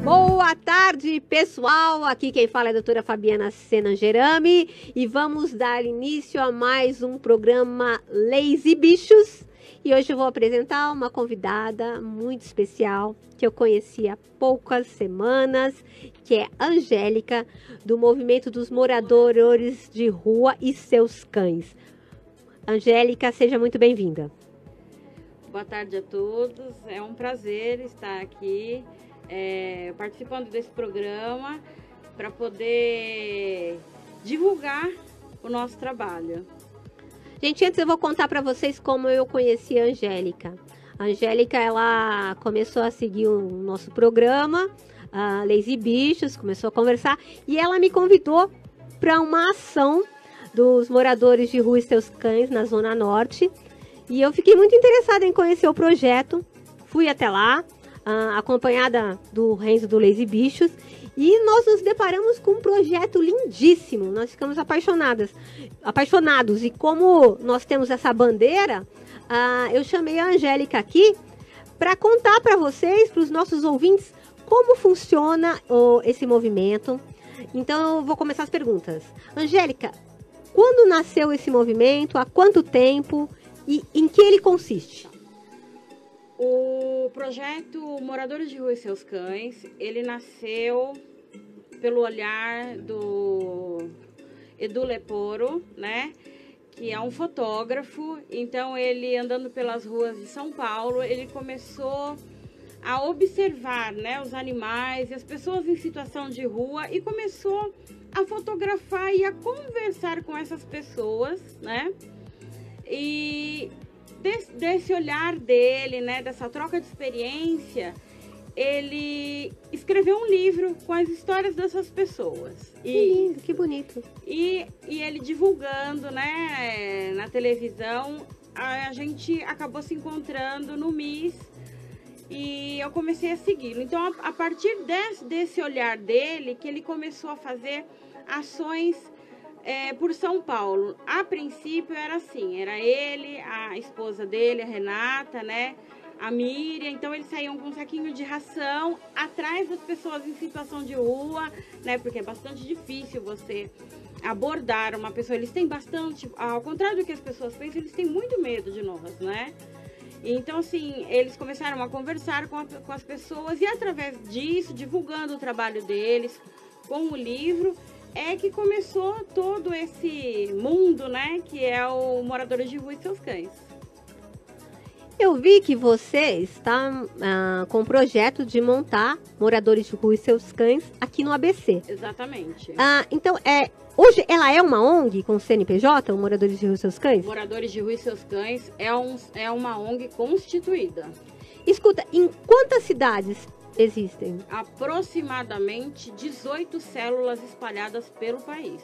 Boa tarde, pessoal! Aqui quem fala é a doutora Fabiana Senangerami e vamos dar início a mais um programa Leis e Bichos. E hoje eu vou apresentar uma convidada muito especial que eu conheci há poucas semanas, que é Angélica, do Movimento dos Moradores de Rua e Seus Cães. Angélica, seja muito bem-vinda. Boa tarde a todos, é um prazer estar aqui participando desse programa para poder divulgar o nosso trabalho. Gente, antes eu vou contar para vocês como eu conheci a Angélica. A Angélica, ela começou a seguir o nosso programa, Leis e Bichos, começou a conversar e ela me convidou para uma ação dos moradores de rua e seus cães na Zona Norte. E eu fiquei muito interessada em conhecer o projeto, fui até lá, acompanhada do Renzo do Leis e Bichos, e nós nos deparamos com um projeto lindíssimo, nós ficamos apaixonados. E como nós temos essa bandeira, eu chamei a Angélica aqui para contar para vocês, para os nossos ouvintes, como funciona esse movimento. Então eu vou começar as perguntas. Angélica, quando nasceu esse movimento, há quanto tempo e em que ele consiste? O projeto Moradores de Rua e Seus Cães, ele nasceu pelo olhar do Edu Leporo, né? Que é um fotógrafo. Então, ele andando pelas ruas de São Paulo, ele começou a observar, né, os animais e as pessoas em situação de rua e começou a fotografar e a conversar com essas pessoas, né? E desse olhar dele, né, dessa troca de experiência, ele escreveu um livro com as histórias dessas pessoas. Que lindo, que bonito. E ele divulgando, né, na televisão, a gente acabou se encontrando no MIS e eu comecei a segui-lo. Então, a partir desse olhar dele, que ele começou a fazer ações por São Paulo. A princípio era assim, era ele, a esposa dele, a Renata, né, a Miriam. Então eles saíam com um saquinho de ração atrás das pessoas em situação de rua, né, porque é bastante difícil você abordar uma pessoa. Eles têm bastante, ao contrário do que as pessoas pensam, eles têm muito medo de nós, né. Então, assim, eles começaram a conversar com as pessoas e através disso, divulgando o trabalho deles com o livro, é que começou todo esse mundo, né, que é o Moradores de Rua e Seus Cães. Eu vi que você está com o projeto de montar Moradores de Rua e Seus Cães aqui no ABC. Exatamente. Então, hoje ela é uma ONG com CNPJ, o Moradores de Rua e Seus Cães? Moradores de Rua e Seus Cães é uma ONG constituída. Escuta, em quantas cidades existem? Aproximadamente 18 células espalhadas pelo país.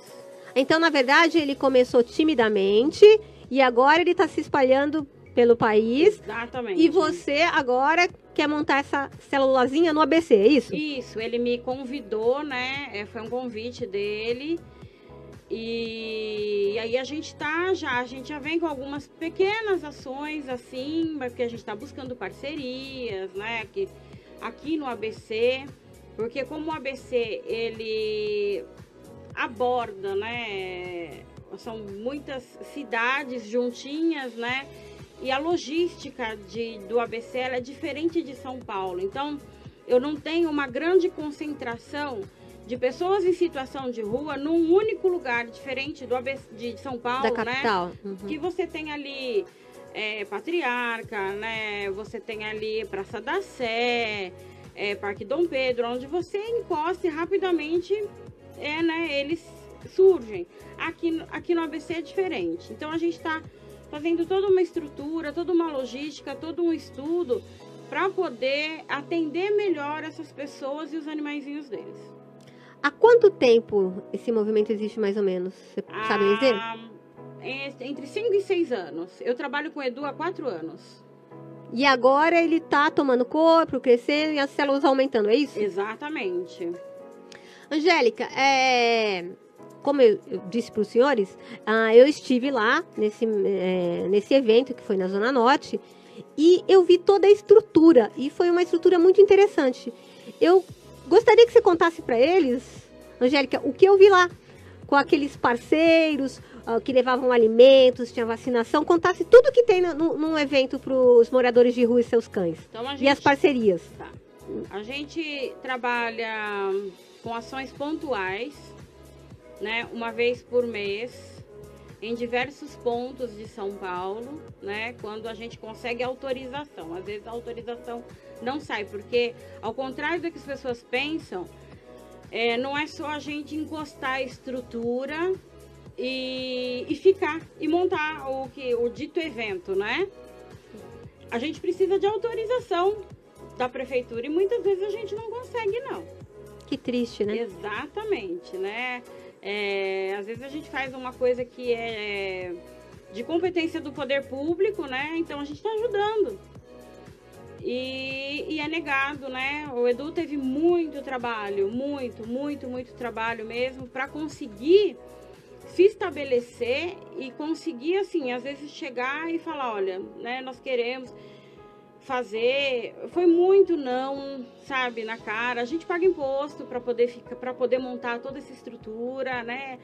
Então, na verdade, ele começou timidamente e agora ele está se espalhando pelo país. Exatamente. E você agora quer montar essa célulazinha no ABC, é isso? Isso, ele me convidou, né? Foi um convite dele. E aí a gente já vem com algumas pequenas ações assim, porque a gente está buscando parcerias, né? Aqui no ABC, porque como o ABC, ele aborda, né, são muitas cidades juntinhas, né, e a logística do ABC ela é diferente de São Paulo. Então, eu não tenho uma grande concentração de pessoas em situação de rua num único lugar, diferente do ABC, de São Paulo, da capital, né? Uhum. Que você tem ali Patriarca, né? Você tem ali Praça da Sé, Parque Dom Pedro, onde você encosta e rapidamente né, eles surgem. Aqui no ABC é diferente. Então a gente está fazendo toda uma estrutura, toda uma logística, todo um estudo para poder atender melhor essas pessoas e os animaizinhos deles. Há quanto tempo esse movimento existe mais ou menos? Você sabe me dizer? Entre 5 e 6 anos. Eu trabalho com o Edu há 4 anos. E agora ele está tomando corpo, crescendo e as células aumentando, é isso? Exatamente. Angélica, como eu disse para os senhores, eu estive lá nesse evento que foi na Zona Norte e eu vi toda a estrutura e foi uma estrutura muito interessante. Eu gostaria que você contasse para eles, Angélica, o que eu vi lá, com aqueles parceiros que levavam alimentos, tinha vacinação, contasse tudo que tem num evento para os moradores de rua e seus cães. Então, e as parcerias. Tá. A gente trabalha com ações pontuais, né, uma vez por mês, em diversos pontos de São Paulo, né, quando a gente consegue autorização. Às vezes a autorização não sai, porque, ao contrário do que as pessoas pensam, não é só a gente encostar a estrutura e ficar, e montar o dito evento, né? A gente precisa de autorização da prefeitura e muitas vezes a gente não consegue, não. Que triste, né? Exatamente, né? Às vezes a gente faz uma coisa que é de competência do poder público, né? Então a gente está ajudando. E é negado, né? O Edu teve muito trabalho, muito trabalho mesmo para conseguir se estabelecer e conseguir, assim, às vezes chegar e falar, olha, né, nós queremos fazer. Foi muito não, sabe, na cara. A gente paga imposto para poder montar toda essa estrutura, né?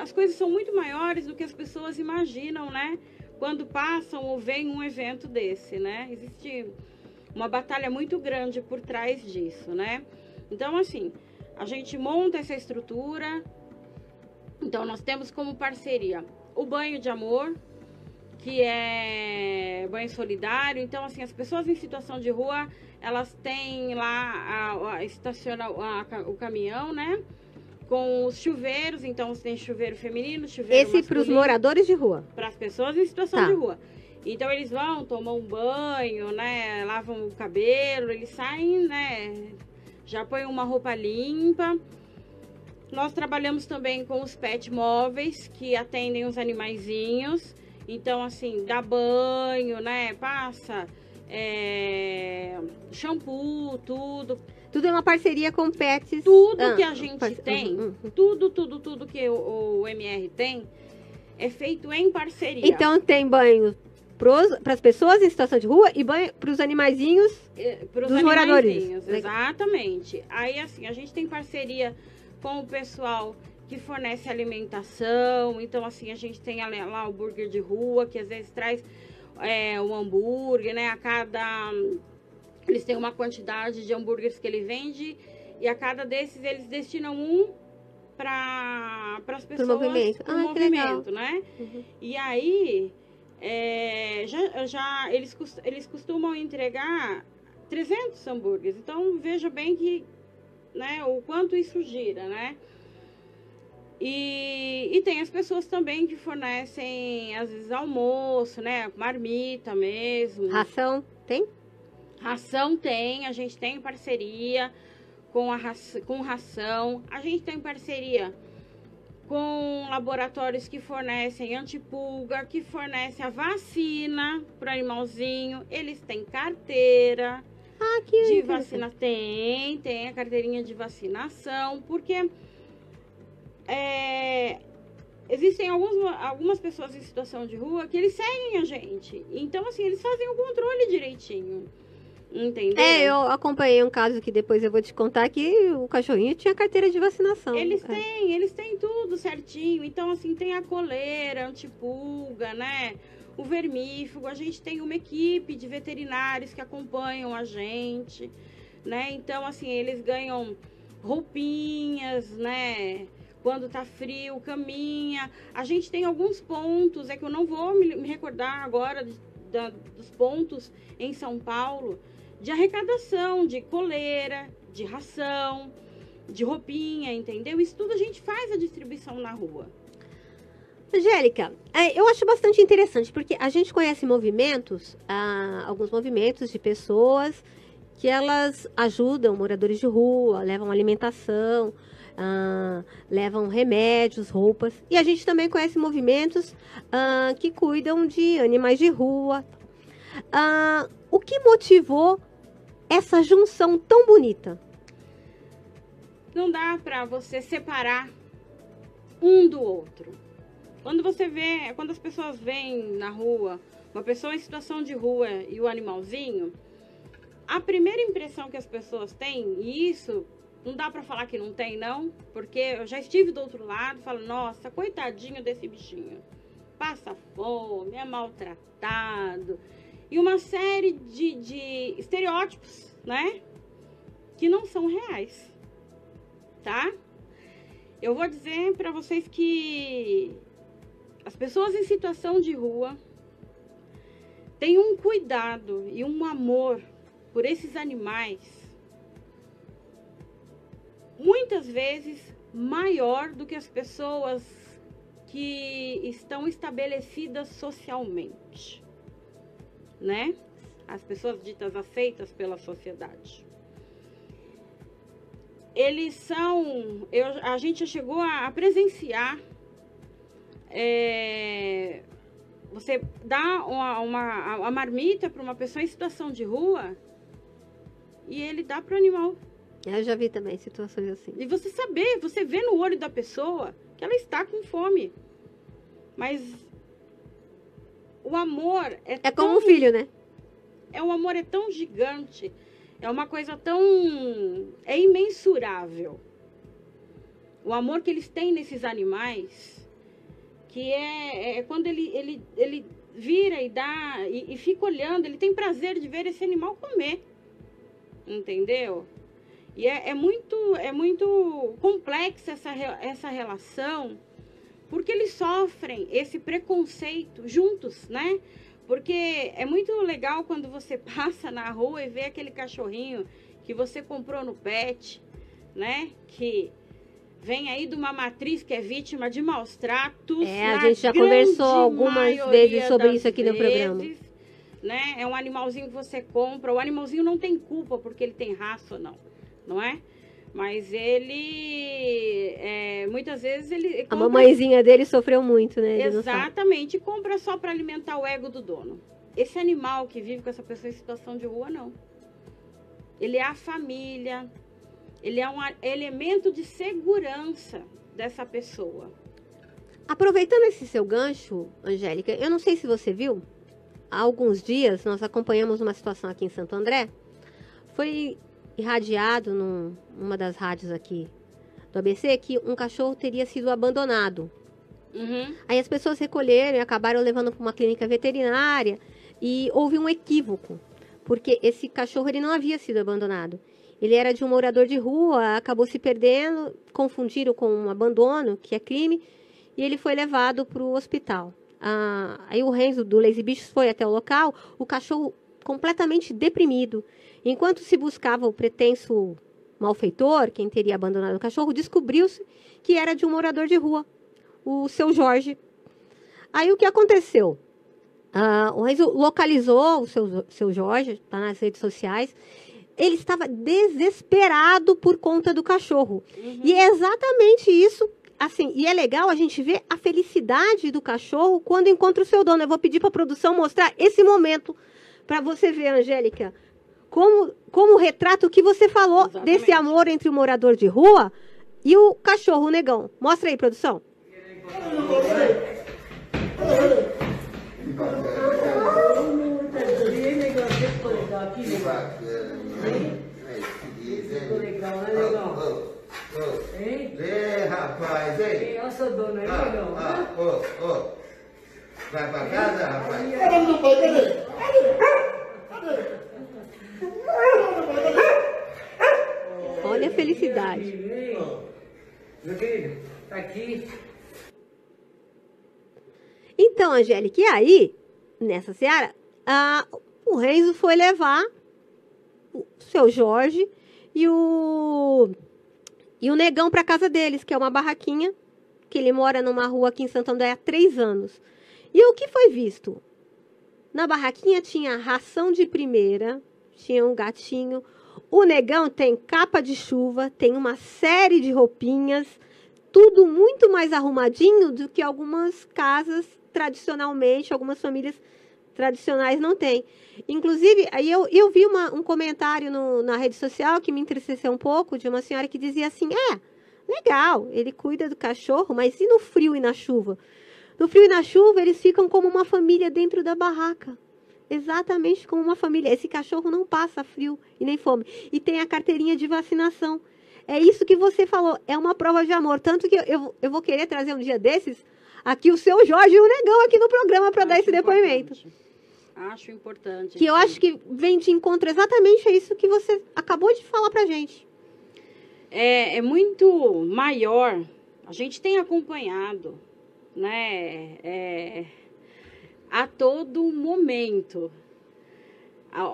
As coisas são muito maiores do que as pessoas imaginam, né? Quando passam ou vem um evento desse, né? Existe uma batalha muito grande por trás disso, né? Então, assim, a gente monta essa estrutura. Então, nós temos como parceria o Banho de Amor, que é banho solidário. Então, assim, as pessoas em situação de rua, elas têm lá, estaciona o caminhão, né? Com os chuveiros. Então, tem chuveiro feminino, chuveiro masculino. Esse para os moradores de rua? Para as pessoas em situação de rua. Então, eles vão, tomam um banho, né? Lavam o cabelo, eles saem, né? Já põem uma roupa limpa. Nós trabalhamos também com os pet móveis, que atendem os animaizinhos. Então, assim, dá banho, né? Passa shampoo, tudo. Tudo é uma parceria com pets. Tudo que a gente tem, tudo que o MR tem, é feito em parceria. Então, tem banho para as pessoas em situação de rua e banho para os animaizinhos dos moradores. Exatamente. Aí, assim, a gente tem parceria com o pessoal que fornece alimentação. Então, assim, a gente tem lá o burger de rua, que às vezes traz o hambúrguer, né? Eles têm uma quantidade de hambúrgueres que ele vende e a cada desses eles destinam um para as pessoas. Pro movimento. Pro movimento, legal. né? Uhum. E aí, eles costumam entregar 300 hambúrgueres. Então, veja bem que, né, o quanto isso gira, né? E tem as pessoas também que fornecem, às vezes, almoço, né? Marmita mesmo. Ração tem? Ração tem, a gente tem parceria com ração. A gente tem parceria com laboratórios que fornecem antipulga, que fornecem a vacina para o animalzinho. Eles têm carteira de vacina. Tem a carteirinha de vacinação, porque existem algumas pessoas em situação de rua que eles seguem a gente. Então, assim, eles fazem o controle direitinho. Entendeu? Eu acompanhei um caso que depois eu vou te contar que o cachorrinho tinha carteira de vacinação. Eles têm tudo certinho. Então, assim, tem a coleira, antipulga, né? O vermífugo. A gente tem uma equipe de veterinários que acompanham a gente, né? Então, assim, eles ganham roupinhas, né? Quando tá frio, caminha. A gente tem alguns pontos, que eu não vou me recordar agora dos pontos em São Paulo, de arrecadação, de coleira, de ração, de roupinha, entendeu? Isso tudo a gente faz a distribuição na rua. Angélica, eu acho bastante interessante, porque a gente conhece movimentos, alguns movimentos de pessoas que elas ajudam moradores de rua, levam alimentação, levam remédios, roupas. E a gente também conhece movimentos que cuidam de animais de rua. O que motivou essa junção tão bonita? Não dá para você separar um do outro. Quando as pessoas veem na rua uma pessoa em situação de rua e o animalzinho, a primeira impressão que as pessoas têm, e isso não dá pra falar que não tem, não, porque eu já estive do outro lado, falo, nossa, coitadinho desse bichinho. Passa fome, é maltratado, e uma série de estereótipos, né, que não são reais, tá? Eu vou dizer pra vocês que as pessoas em situação de rua têm um cuidado e um amor por esses animais muitas vezes maior do que as pessoas que estão estabelecidas socialmente, né? As pessoas ditas aceitas pela sociedade. Eles são... a gente já chegou a presenciar... você dá uma marmita para uma pessoa em situação de rua e ele dá para o animal. Eu já vi também situações assim. E você vê no olho da pessoa que ela está com fome. Mas o amor é como um filho, né? O amor é tão gigante, é uma coisa tão... é imensurável. O amor que eles têm nesses animais, que é quando ele vira e dá, e fica olhando, ele tem prazer de ver esse animal comer. Entendeu? E é muito complexa essa relação, porque eles sofrem esse preconceito juntos, né? Porque é muito legal quando você passa na rua e vê aquele cachorrinho que você comprou no pet, né? Que vem aí de uma matriz que é vítima de maus tratos. A gente já conversou algumas vezes sobre isso aqui no programa. Né? É um animalzinho que você compra. O animalzinho não tem culpa porque ele tem raça ou não é? Mas ele, muitas vezes, ele compra... A mamãezinha dele sofreu muito, né? Exatamente. Compra só para alimentar o ego do dono. Esse animal que vive com essa pessoa em situação de rua, não. Ele é a família. Ele é um elemento de segurança dessa pessoa. Aproveitando esse seu gancho, Angélica, eu não sei se você viu, há alguns dias nós acompanhamos uma situação aqui em Santo André. Foi irradiado numa das rádios aqui do ABC que um cachorro teria sido abandonado. Uhum. Aí as pessoas recolheram e acabaram levando para uma clínica veterinária e houve um equívoco, porque esse cachorro ele não havia sido abandonado. Ele era de um morador de rua, acabou se perdendo, confundiram com um abandono, que é crime, e ele foi levado para o hospital. Aí o Renzo do Lazy Bichos foi até o local, o cachorro completamente deprimido. Enquanto se buscava o pretenso malfeitor, quem teria abandonado o cachorro, descobriu-se que era de um morador de rua, o seu Jorge. Aí o que aconteceu? O Renzo localizou o seu Jorge, está nas redes sociais. Ele estava desesperado por conta do cachorro. Uhum. E é exatamente isso. Assim, e é legal a gente ver a felicidade do cachorro quando encontra o seu dono. Eu vou pedir para a produção mostrar esse momento para você ver, Angélica, como retrata o que você falou. Exatamente. Desse amor entre o morador de rua e o cachorro, o negão. Mostra aí, produção. Rapaz, hein? Eu sou dono aí, negão. Vai pra casa, rapaz? Olha a felicidade. Meu querido, tá aqui. Então, Angélica, e aí, nessa seara, o Renzo foi levar o seu Jorge e o negão para casa deles, que é uma barraquinha, que ele mora numa rua aqui em Santo André há 3 anos. E o que foi visto? Na barraquinha tinha ração de primeira, tinha um gatinho. O negão tem capa de chuva, tem uma série de roupinhas, tudo muito mais arrumadinho do que algumas casas tradicionalmente, algumas famílias tradicionais não têm. Inclusive, aí eu vi um comentário na rede social que me entristeceu um pouco, de uma senhora que dizia assim, legal, ele cuida do cachorro, mas e no frio e na chuva? No frio e na chuva, eles ficam como uma família dentro da barraca. exatamente como uma família. Esse cachorro não passa frio e nem fome. E tem a carteirinha de vacinação. É isso que você falou, é uma prova de amor. Tanto que eu vou querer trazer um dia desses aqui o seu Jorge e o Negão aqui no programa para dar esse depoimento. Acho importante. Que eu acho que vem de encontro exatamente a isso que você acabou de falar pra gente. É muito maior. A gente tem acompanhado, né, a todo momento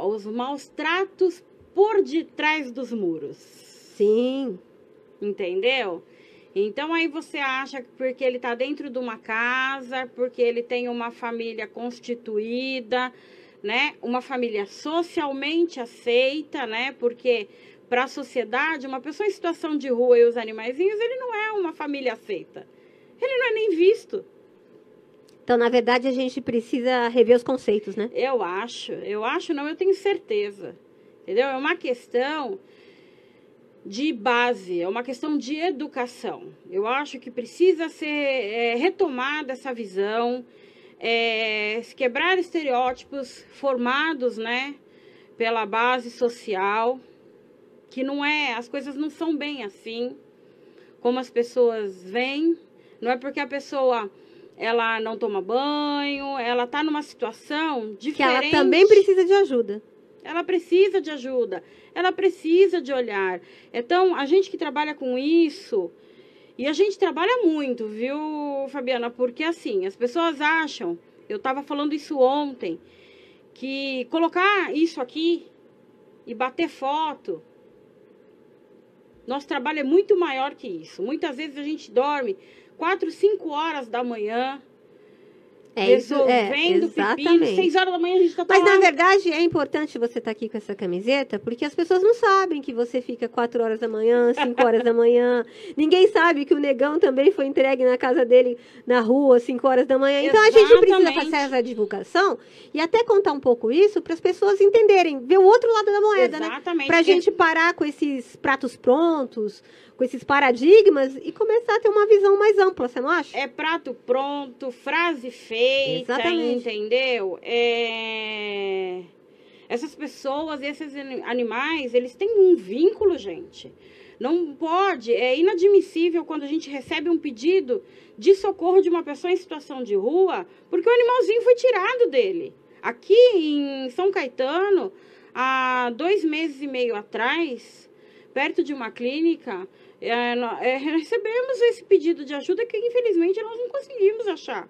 os maus tratos por detrás dos muros. Sim. Entendeu? Então aí você acha que porque ele está dentro de uma casa, porque ele tem uma família constituída, né? Uma família socialmente aceita, né? Porque para a sociedade, uma pessoa em situação de rua e os animaizinhos, ele não é uma família aceita. Ele não é nem visto. Então, na verdade, a gente precisa rever os conceitos, né? Eu acho não, eu tenho certeza. Entendeu? É uma questão de base, é uma questão de educação. Eu acho que precisa ser retomada essa visão, se quebrar estereótipos formados, né, pela base social, que não é, as coisas não são bem assim, como as pessoas veem. Não é porque a pessoa, ela não toma banho, ela está numa situação diferente. Que ela também precisa de ajuda. Ela precisa de ajuda, ela precisa de olhar. Então, a gente que trabalha com isso, e a gente trabalha muito, viu, Fabiana? Porque assim, as pessoas acham, eu estava falando isso ontem, que colocar isso aqui e bater foto, nosso trabalho é muito maior que isso. Muitas vezes a gente dorme 4, 5 horas da manhã, resolvendo pepino, 6 horas da manhã a gente está Mas, na verdade, é importante você estar aqui com essa camiseta, porque as pessoas não sabem que você fica 4 horas da manhã, 5 horas da manhã. Ninguém sabe que o Negão também foi entregue na casa dele, na rua, 5 horas da manhã. Então, a gente precisa fazer essa divulgação e até contar um pouco isso para as pessoas entenderem, ver o outro lado da moeda, né? Para a gente parar com esses pratos prontos, com esses paradigmas e começar a ter uma visão mais ampla, você não acha? É prato pronto, frase feita, exatamente. Entendeu? Essas pessoas, esses animais, eles têm um vínculo, gente. Não pode, é inadmissível quando a gente recebe um pedido de socorro de uma pessoa em situação de rua, porque o animalzinho foi tirado dele. Aqui em São Caetano, há 2 meses e meio atrás, perto de uma clínica, recebemos esse pedido de ajuda que infelizmente nós não conseguimos achar.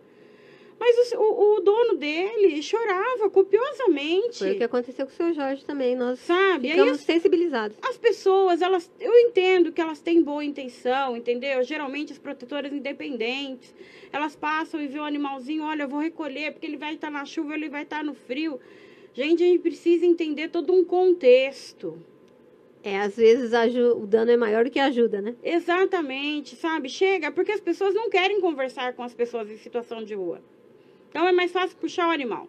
Mas o dono dele chorava copiosamente. Foi o que aconteceu com o seu Jorge também. Nós ficamos sensibilizados. As pessoas, eu entendo que elas têm boa intenção, entendeu? Geralmente as protetoras independentes, elas passam e vê o animalzinho, olha, eu vou recolher porque ele vai estar na chuva, ele vai estar no frio. Gente, a gente precisa entender todo um contexto. Às vezes o dano é maior do que a ajuda, né? Exatamente, sabe? Chega, porque as pessoas não querem conversar com as pessoas em situação de rua. Então, é mais fácil puxar o animal.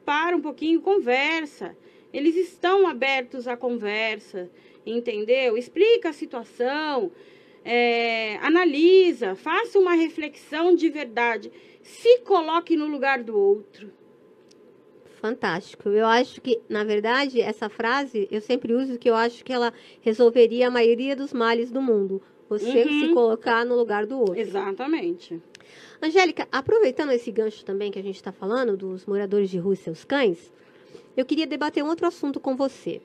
Para um pouquinho, conversa. Eles estão abertos à conversa, entendeu? Explica a situação, analisa, faça uma reflexão de verdade. Se coloque no lugar do outro. Fantástico. Eu acho que, na verdade, essa frase, eu sempre uso que eu acho que ela resolveria a maioria dos males do mundo. Você se colocar no lugar do outro. Exatamente. Angélica, aproveitando esse gancho também que a gente está falando, dos moradores de rua e seus cães, eu queria debater um outro assunto com você.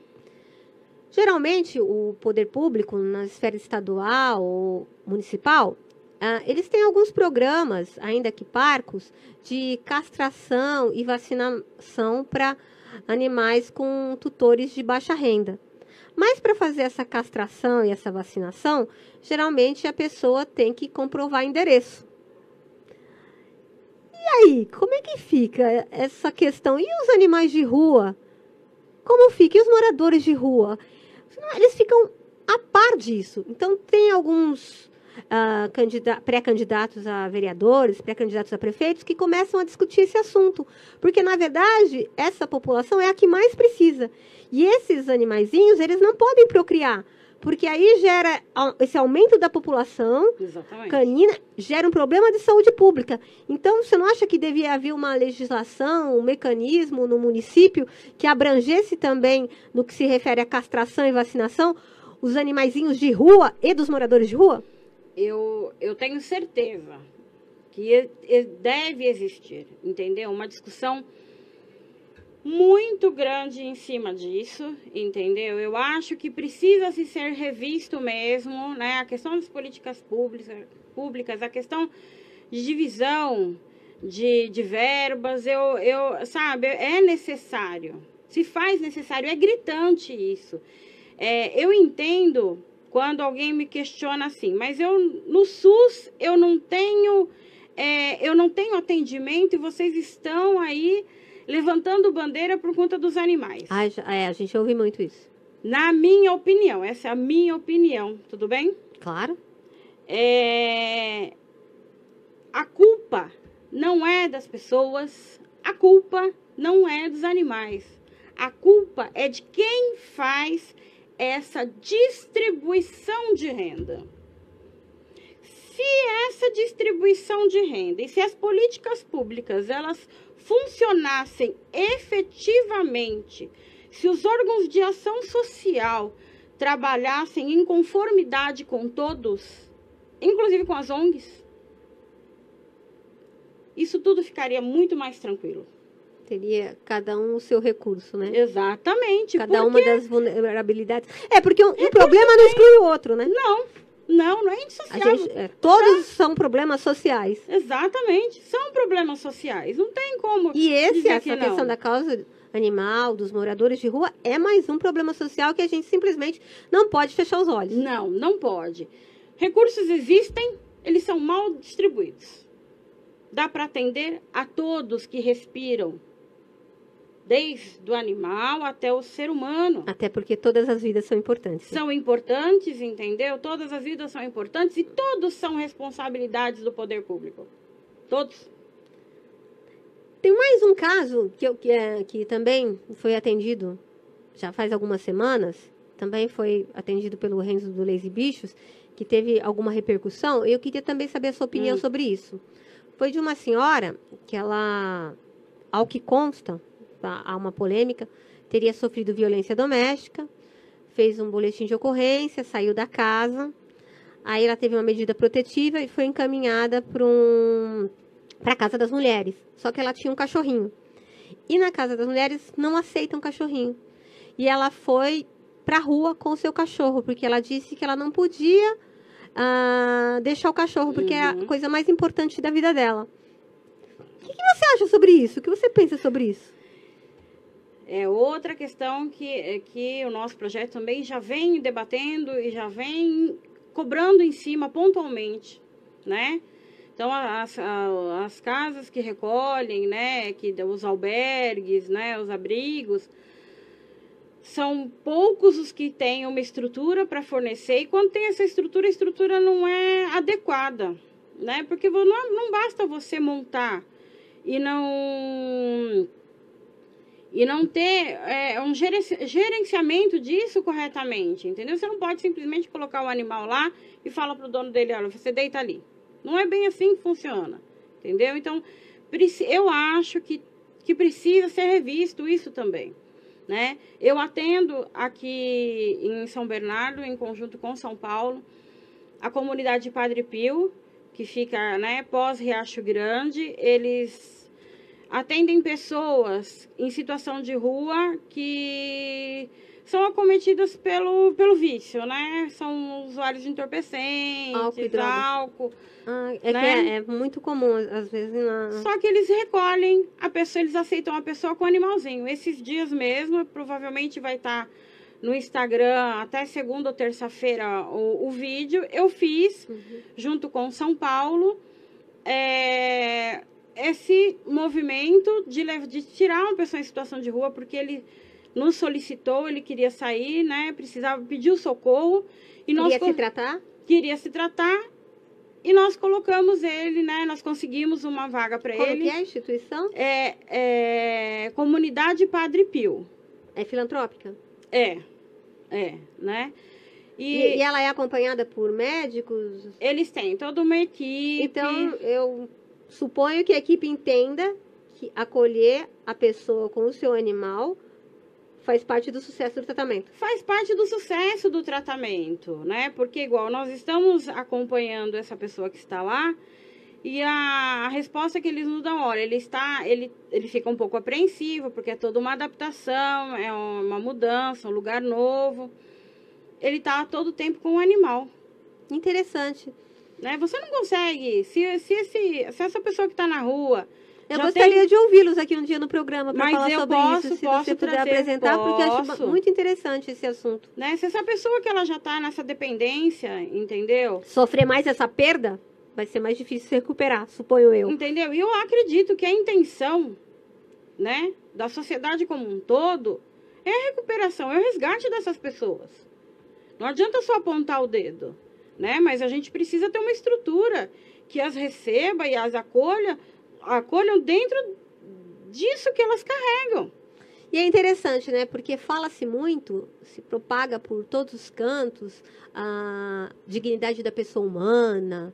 Geralmente, o poder público, na esfera estadual ou municipal, eles têm alguns programas, ainda que parcos, de castração e vacinação para animais com tutores de baixa renda. Mas para fazer essa castração e essa vacinação, geralmente a pessoa tem que comprovar endereço. E aí, como é que fica essa questão? E os animais de rua? Como fica? E os moradores de rua? Eles ficam a par disso. Então, tem alguns pré-candidatos a vereadores, pré-candidatos a prefeitos, que começam a discutir esse assunto. Porque, na verdade, essa população é a que mais precisa. E esses animaizinhos, eles não podem procriar. Porque aí gera esse aumento da população Exatamente. canina, gera um problema de saúde pública. Então, você não acha que devia haver uma legislação, um mecanismo no município que abrangesse também, no que se refere à castração e vacinação, os animaizinhos de rua e dos moradores de rua? Eu tenho certeza que deve existir, entendeu? Uma discussão muito grande em cima disso, entendeu? Eu acho que precisa se ser revisto mesmo, né? A questão das políticas públicas, a questão de divisão de verbas, sabe, é necessário, se faz necessário, é gritante isso. Eu entendo quando alguém me questiona assim, mas no SUS eu não tenho atendimento e vocês estão aí levantando bandeira por conta dos animais. A gente ouve muito isso. Na minha opinião, essa é a minha opinião, tudo bem? Claro. A culpa não é das pessoas, a culpa não é dos animais. A culpa é de quem faz essa distribuição de renda. Se essa distribuição de renda e se as políticas públicas elas funcionassem efetivamente, se os órgãos de ação social trabalhassem em conformidade com todos, inclusive com as ONGs, isso tudo ficaria muito mais tranquilo. Teria cada um o seu recurso, né? Exatamente. Cada uma das vulnerabilidades. Porque um problema não exclui o outro, né? Não é indissociável. Todos são problemas sociais. Exatamente, são problemas sociais. Não tem como. E essa que questão não. da causa animal, dos moradores de rua, é mais um problema social que a gente simplesmente não pode fechar os olhos. Não pode. Recursos existem, eles são mal distribuídos. Dá para atender a todos que respiram, desde o animal até o ser humano. Até porque todas as vidas são importantes. São importantes, entendeu? Todas as vidas são importantes e todos são responsabilidades do poder público. Todos. Tem mais um caso que também foi atendido já faz algumas semanas, também foi atendido pelo Renzo do Leis e Bichos, que teve alguma repercussão. Eu queria também saber a sua opinião sobre isso. Foi de uma senhora que ela, ao que consta, há uma polêmica, teria sofrido violência doméstica, fez um boletim de ocorrência, saiu da casa, aí ela teve uma medida protetiva e foi encaminhada para a Casa das Mulheres. Só que ela tinha um cachorrinho. E na Casa das Mulheres não aceitam cachorrinho. E ela foi para a rua com o seu cachorro, porque ela disse que ela não podia deixar o cachorro, porque é a coisa mais importante da vida dela. O que você acha sobre isso? O que você pensa sobre isso? É outra questão que o nosso projeto também já vem debatendo e já vem cobrando em cima pontualmente, né? Então, as casas que recolhem, né, os albergues, né, os abrigos, são poucos os que têm uma estrutura para fornecer, e quando tem essa estrutura, a estrutura não é adequada, né? Porque não basta você montar e não ter um gerenciamento disso corretamente, entendeu? Você não pode simplesmente colocar o animal lá e falar para o dono dele, olha, você deita ali. Não é bem assim que funciona, entendeu? Então, eu acho que precisa ser revisto isso também, né? Eu atendo aqui em São Bernardo, em conjunto com São Paulo, a comunidade de Padre Pio, que fica, né, pós Riacho Grande. Eles atendem pessoas em situação de rua que são acometidas pelo vício, né? São usuários de entorpecentes, álcool. Né? Que é muito comum, às vezes. Só que eles recolhem a pessoa, eles aceitam a pessoa com animalzinho. Esses dias mesmo, provavelmente vai estar no Instagram até segunda ou terça-feira o vídeo. Eu fiz, junto com São Paulo, esse movimento de tirar uma pessoa em situação de rua, porque ele nos solicitou, ele queria sair, né? Pediu socorro. E Queria se tratar. E nós colocamos ele, né? Nós conseguimos uma vaga para ele. Como que é a instituição? Comunidade Padre Pio. É filantrópica? Né? E ela é acompanhada por médicos? Eles têm toda uma equipe. Então, eu suponho que a equipe entenda que acolher a pessoa com o seu animal faz parte do sucesso do tratamento. Faz parte do sucesso do tratamento, né? Porque, igual, nós estamos acompanhando essa pessoa que está lá e a resposta que eles nos dão, olha, ele fica um pouco apreensivo, porque é toda uma adaptação, é uma mudança, um lugar novo. Ele está todo o tempo com o animal. Interessante. Né? Você não consegue, se essa pessoa que está na rua... Eu gostaria de ouvi-los aqui um dia no programa para falar sobre isso, se posso você puder trazer, apresentar, porque eu acho muito interessante esse assunto. Né? Se essa pessoa que ela já está nessa dependência, entendeu? Sofrer mais essa perda, vai ser mais difícil se recuperar, suponho eu. Entendeu? E eu acredito que a intenção, né, da sociedade como um todo é a recuperação, é o resgate dessas pessoas. Não adianta só apontar o dedo, né? Mas a gente precisa ter uma estrutura que as receba e as acolham dentro disso que elas carregam. E é interessante, né? Porque fala-se muito, se propaga por todos os cantos a dignidade da pessoa humana,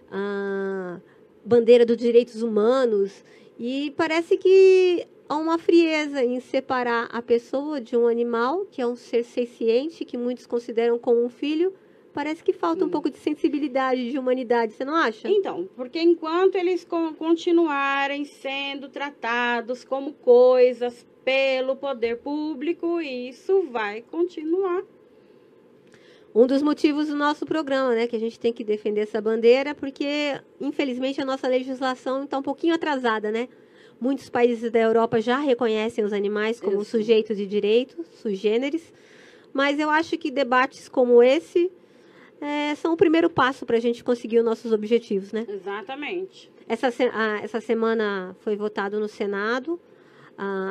a bandeira dos direitos humanos, e parece que há uma frieza em separar a pessoa de um animal, que é um ser senciente, que muitos consideram como um filho. Parece que falta um pouco de sensibilidade, de humanidade, você não acha? Então, porque enquanto eles continuarem sendo tratados como coisas pelo poder público, isso vai continuar. Um dos motivos do nosso programa, né, que a gente tem que defender essa bandeira, porque, infelizmente, a nossa legislação está um pouquinho atrasada, né? Muitos países da Europa já reconhecem os animais como sujeitos de direito, sui generis, mas eu acho que debates como esse são o primeiro passo para a gente conseguir os nossos objetivos, né? Exatamente. Essa semana foi votado no Senado,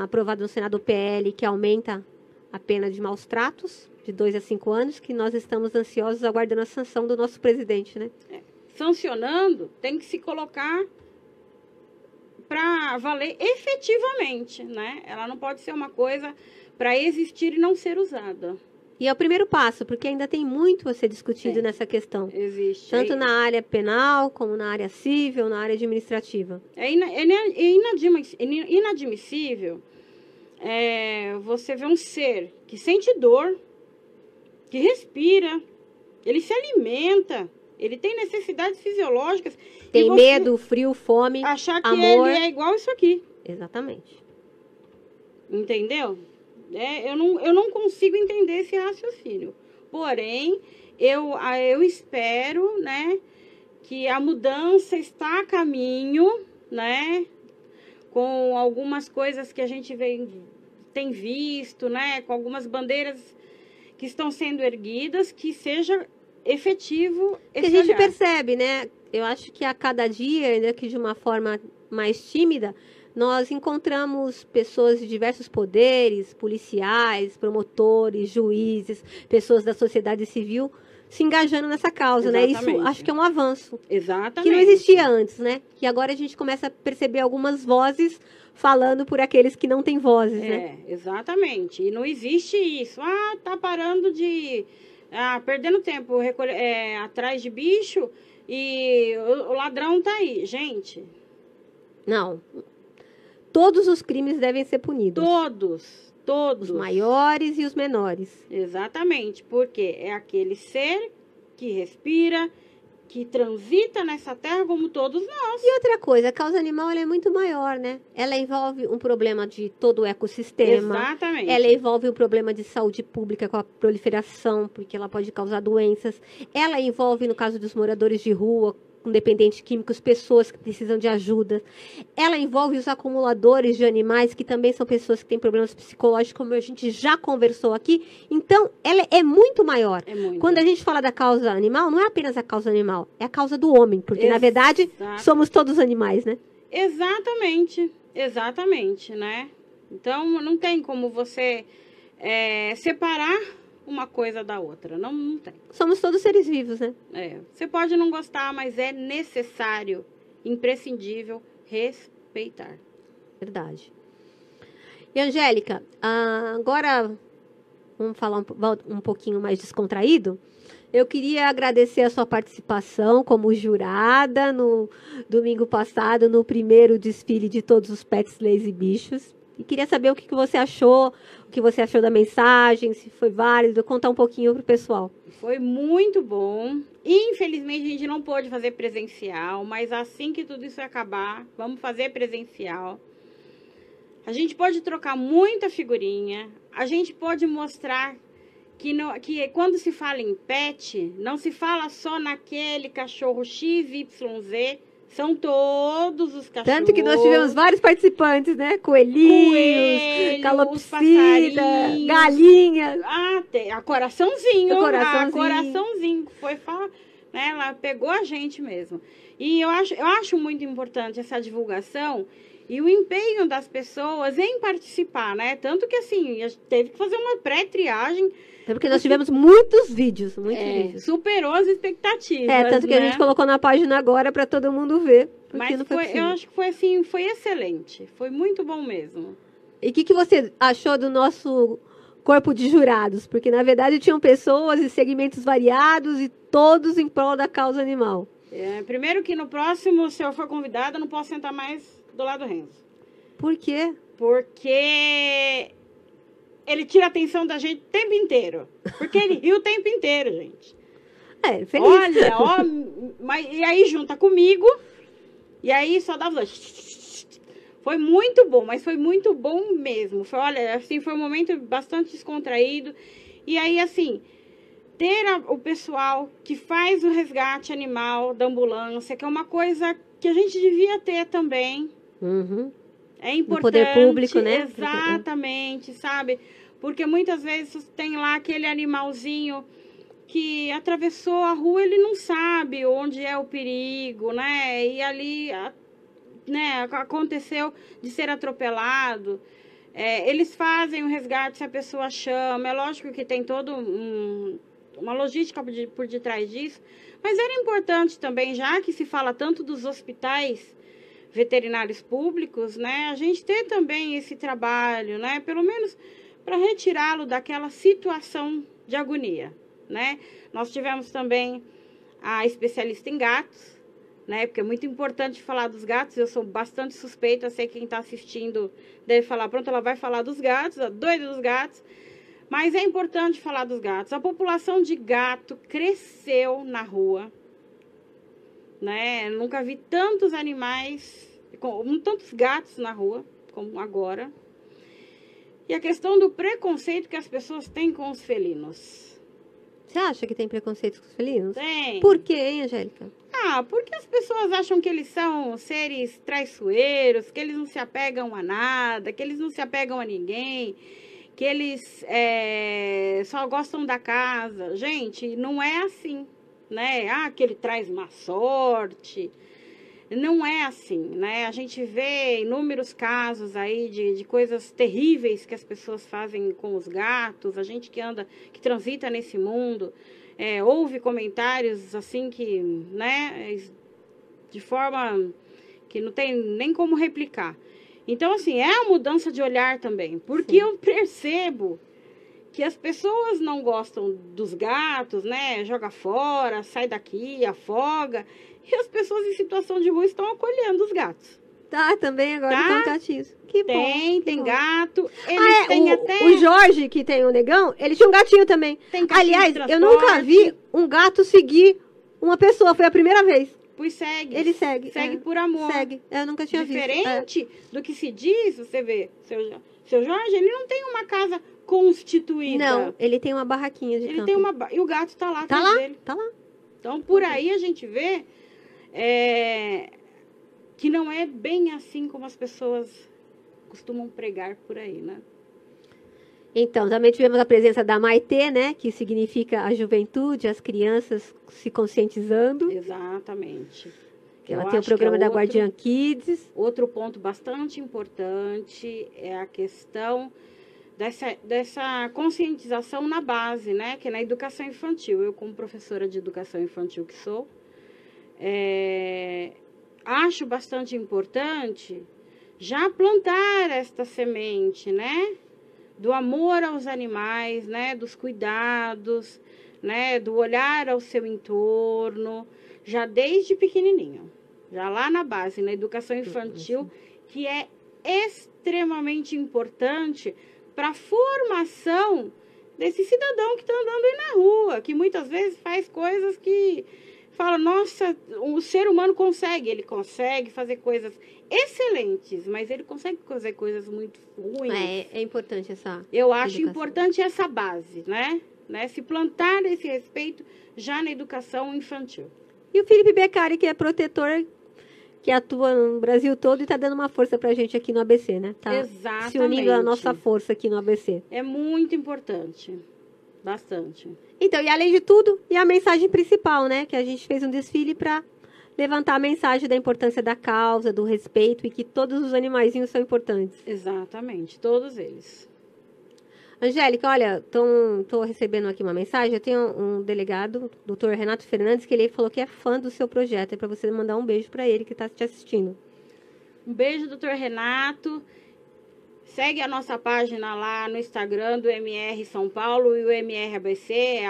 aprovado no Senado o PL que aumenta a pena de maus tratos, de 2 a 5 anos, que nós estamos ansiosos aguardando a sanção do nosso presidente, né? Sancionando, tem que se colocar para valer efetivamente, né? Ela não pode ser uma coisa para existir e não ser usada. E é o primeiro passo, porque ainda tem muito a ser discutido nessa questão. Existe. Tanto na área penal, como na área civil, na área administrativa. É inadmissível você ver um ser que sente dor, que respira, ele se alimenta, ele tem necessidades fisiológicas. Tem medo, frio, fome, achar que amor. ele é igual isso aqui. Exatamente. Entendeu? Eu não consigo entender esse raciocínio. Porém, eu espero, né, que a mudança está a caminho, né, com algumas coisas que a gente tem visto, né, com algumas bandeiras que estão sendo erguidas, que seja efetivo esse Que a gente olhar. percebe, né? Eu acho que a cada dia, ainda que de uma forma mais tímida, nós encontramos pessoas de diversos poderes, policiais, promotores, juízes, pessoas da sociedade civil se engajando nessa causa, né? Isso acho que é um avanço. Exatamente. Que não existia antes, né? Que agora a gente começa a perceber algumas vozes falando por aqueles que não têm vozes, né? Exatamente. E não existe isso. Tá parando de... perdendo tempo atrás de bicho e o ladrão tá aí. Gente... Não. Todos os crimes devem ser punidos. Todos. Os maiores e os menores. Exatamente, porque é aquele ser que respira, que transita nessa terra como todos nós. E outra coisa, a causa animal ela é muito maior, né? Ela envolve um problema de todo o ecossistema. Exatamente. Ela envolve um problema de saúde pública com a proliferação, porque ela pode causar doenças. Ela envolve, no caso dos moradores de rua, com dependentes químicos, pessoas que precisam de ajuda. Ela envolve os acumuladores de animais, que também são pessoas que têm problemas psicológicos, como a gente já conversou aqui. Então, ela é muito maior. Quando a gente fala da causa animal, não é apenas a causa animal, é a causa do homem, porque, na verdade, somos todos animais, né? Exatamente, né? Então, não tem como você separar uma coisa da outra, não tem. Somos todos seres vivos, né? Você pode não gostar, mas é necessário, imprescindível, respeitar. Verdade. E, Angélica, agora vamos falar um pouquinho mais descontraído. Eu queria agradecer a sua participação como jurada no domingo passado, no primeiro desfile de todos os Pets, Leis e Bichos. E queria saber o que você achou, o que você achou da mensagem, se foi válido, contar um pouquinho para o pessoal. Foi muito bom. Infelizmente, a gente não pôde fazer presencial, mas assim que tudo isso acabar, vamos fazer presencial. A gente pode trocar muita figurinha, a gente pode mostrar que quando se fala em pet, não se fala só naquele cachorro XYZ, são todos os cachorros. Tanto que nós tivemos vários participantes, né? Coelhinhos, calopsita, galinha. A coraçãozinho. A coraçãozinho. Foi, né? Ela pegou a gente mesmo. E eu acho muito importante essa divulgação e o empenho das pessoas em participar, né? Tanto que, assim, teve que fazer uma pré-triagem. É porque nós tivemos muitos vídeos, vídeos. Superou as expectativas. Tanto que a gente colocou na página agora para todo mundo ver. Mas eu acho que foi assim, foi excelente. Foi muito bom mesmo. E o que você achou do nosso corpo de jurados? Porque, na verdade, tinham pessoas e segmentos variados e todos em prol da causa animal. Primeiro que no próximo, se eu for convidada, eu não posso sentar mais do lado do Renzo. Por quê? Porque ele tira a atenção da gente o tempo inteiro. Porque ele riu o tempo inteiro, gente. Feliz. Olha, mas, e aí junta comigo, e aí só dá... Foi muito bom, mas foi muito bom mesmo. Foi, olha, assim, foi um momento bastante descontraído. E aí, assim, ter o pessoal que faz o resgate animal da ambulância, que é uma coisa que a gente devia ter também. Uhum. É importante. O poder público, né? Exatamente, sabe? Porque muitas vezes tem lá aquele animalzinho que atravessou a rua, ele não sabe onde é o perigo, né? E ali, né, aconteceu de ser atropelado. Eles fazem o resgate se a pessoa chama. É lógico que tem toda uma logística por detrás disso. Mas era importante também, já que se fala tanto dos hospitais veterinários públicos, né, a gente ter também esse trabalho, né, pelo menos para retirá-lo daquela situação de agonia, né. Nós tivemos também a especialista em gatos, né, porque é muito importante falar dos gatos. Eu sou bastante suspeita, eu sei que quem está assistindo deve falar, pronto, ela vai falar dos gatos, a doida dos gatos, mas é importante falar dos gatos. A população de gato cresceu na rua, né? Eu nunca vi tantos animais, tantos gatos na rua como agora. E a questão do preconceito que as pessoas têm com os felinos. Você acha que tem preconceito com os felinos? Tem. Por quê, hein, Angélica? Porque as pessoas acham que eles são seres traiçoeiros, que eles não se apegam a nada, que eles não se apegam a ninguém, que eles só gostam da casa. Gente, não é assim, né? Que ele traz má sorte. Não é assim, né? A gente vê inúmeros casos aí de coisas terríveis que as pessoas fazem com os gatos. A gente que transita nesse mundo, ouve comentários assim que, né, de forma que não tem nem como replicar. Então, assim, é a mudança de olhar também, porque eu percebo que as pessoas não gostam dos gatos, né? Joga fora, sai daqui, afoga. E as pessoas em situação de rua estão acolhendo os gatos. Tá, também agora Tá? com gatinhos. Que bom. Tem gato. Eles têm até... O Jorge, que tem o negão, ele tinha um gatinho também. Tem caixinha Aliás, de eu nunca transporte. vi um gato seguir uma pessoa. Foi a primeira vez. Pois segue. Ele segue. Segue por amor. Segue. Eu nunca tinha visto. Diferente do que se diz, você vê. Seu Jorge, ele não tem uma casa constituída. Não, ele tem uma barraquinha de Ele campo. tem uma... E o gato tá lá Tá atrás lá, dele. tá lá. Então, por aí a gente vê que não é bem assim como as pessoas costumam pregar por aí, né? Então, também tivemos a presença da Maitê, né? Que significa a juventude, as crianças se conscientizando. Exatamente. Ela Eu tem o acho programa que é da Guardiã Kids. Outro ponto bastante importante é a questão dessa conscientização na base, né? Que é na educação infantil. Eu, como professora de educação infantil que sou, acho bastante importante já plantar esta semente, né? do amor aos animais, né, dos cuidados, né, do olhar ao seu entorno, já desde pequenininho, já lá na base, na educação infantil, que é extremamente importante para a formação desse cidadão que está andando aí na rua, que muitas vezes faz coisas que fala, nossa, o ser humano consegue, ele consegue fazer coisas excelentes, mas ele consegue fazer coisas muito ruins. É importante essa Eu acho educação. importante essa base, né? Se plantar esse respeito já na educação infantil. E o Felipe Beccari, que é protetor, que atua no Brasil todo e está dando uma força pra gente aqui no ABC, né? Tá Exatamente. se unindo à nossa força aqui no ABC. É muito importante. Bastante. Então, e além de tudo, e a mensagem principal, né? Que a gente fez um desfile para levantar a mensagem da importância da causa, do respeito e que todos os animaizinhos são importantes. Exatamente, todos eles. Angélica, olha, estou recebendo aqui uma mensagem. Eu tenho um delegado, Dr. Renato Fernandes, que ele falou que é fã do seu projeto. É para você mandar um beijo para ele que está te assistindo. Um beijo, Dr. Renato. Segue a nossa página lá no Instagram do MR São Paulo e o MR ABC, é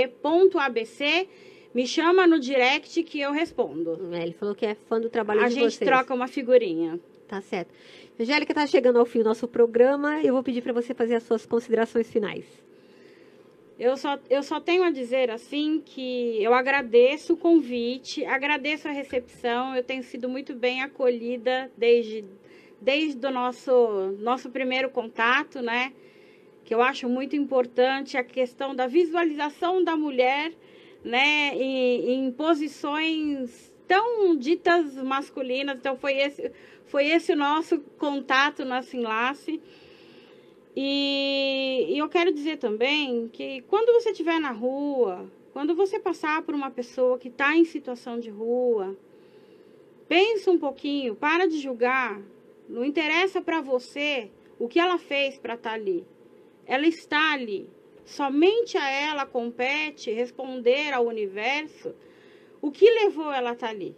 @mrsc.abc. Me chama no direct que eu respondo. Ele falou que é fã do trabalho de vocês. A gente troca uma figurinha. Tá certo. Angélica, está chegando ao fim do nosso programa. Eu vou pedir para você fazer as suas considerações finais. Eu só tenho a dizer assim que eu agradeço o convite, agradeço a recepção. Eu tenho sido muito bem acolhida desde o nosso primeiro contato, né? Que eu acho muito importante a questão da visualização da mulher, né? Em posições tão ditas masculinas. Então, foi esse o nosso contato na Sinlace. E eu quero dizer também que quando você estiver na rua, quando você passar por uma pessoa que está em situação de rua, pensa um pouquinho, para de julgar. Não interessa para você o que ela fez para estar ali. Ela está ali. Somente a ela compete responder ao universo o que levou ela a estar ali.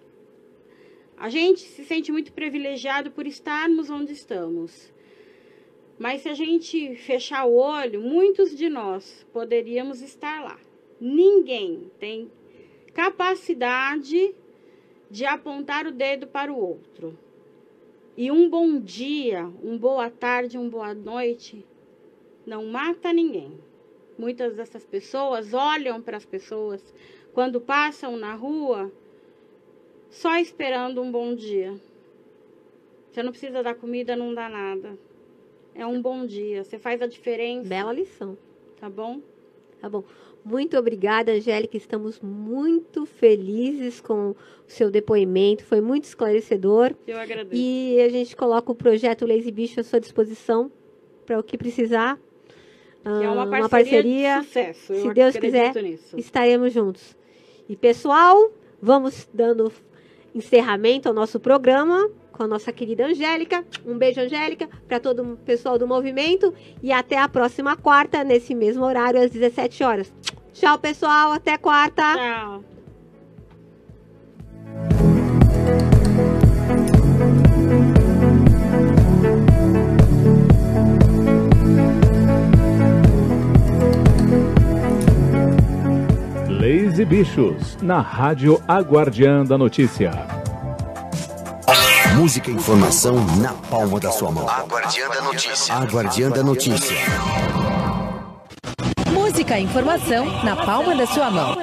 A gente se sente muito privilegiado por estarmos onde estamos. Mas se a gente fechar o olho, muitos de nós poderíamos estar lá. Ninguém tem capacidade de apontar o dedo para o outro. E um bom dia, uma boa tarde, uma boa noite não mata ninguém. Muitas dessas pessoas olham para as pessoas quando passam na rua só esperando um bom dia. Você não precisa dar comida, não dá nada. É um bom dia, você faz a diferença. Bela lição. Tá bom? Tá bom. Muito obrigada, Angélica. Estamos muito felizes com o seu depoimento. Foi muito esclarecedor. Eu agradeço. E a gente coloca o projeto Lazy Bicho à sua disposição para o que precisar. Que é uma parceria de sucesso. Se Deus quiser, estaremos juntos. E, pessoal, vamos dando encerramento ao nosso programa com a nossa querida Angélica. Um beijo, Angélica, para todo o pessoal do movimento. E até a próxima quarta, nesse mesmo horário, às 17 horas. Tchau, pessoal. Até quarta. Tchau. Lazy Bichos, na Rádio A Guardiã da Notícia. Música e informação na palma da sua mão. A Guardiã da Notícia. A Guardiã da Notícia. Música e informação na palma da sua mão.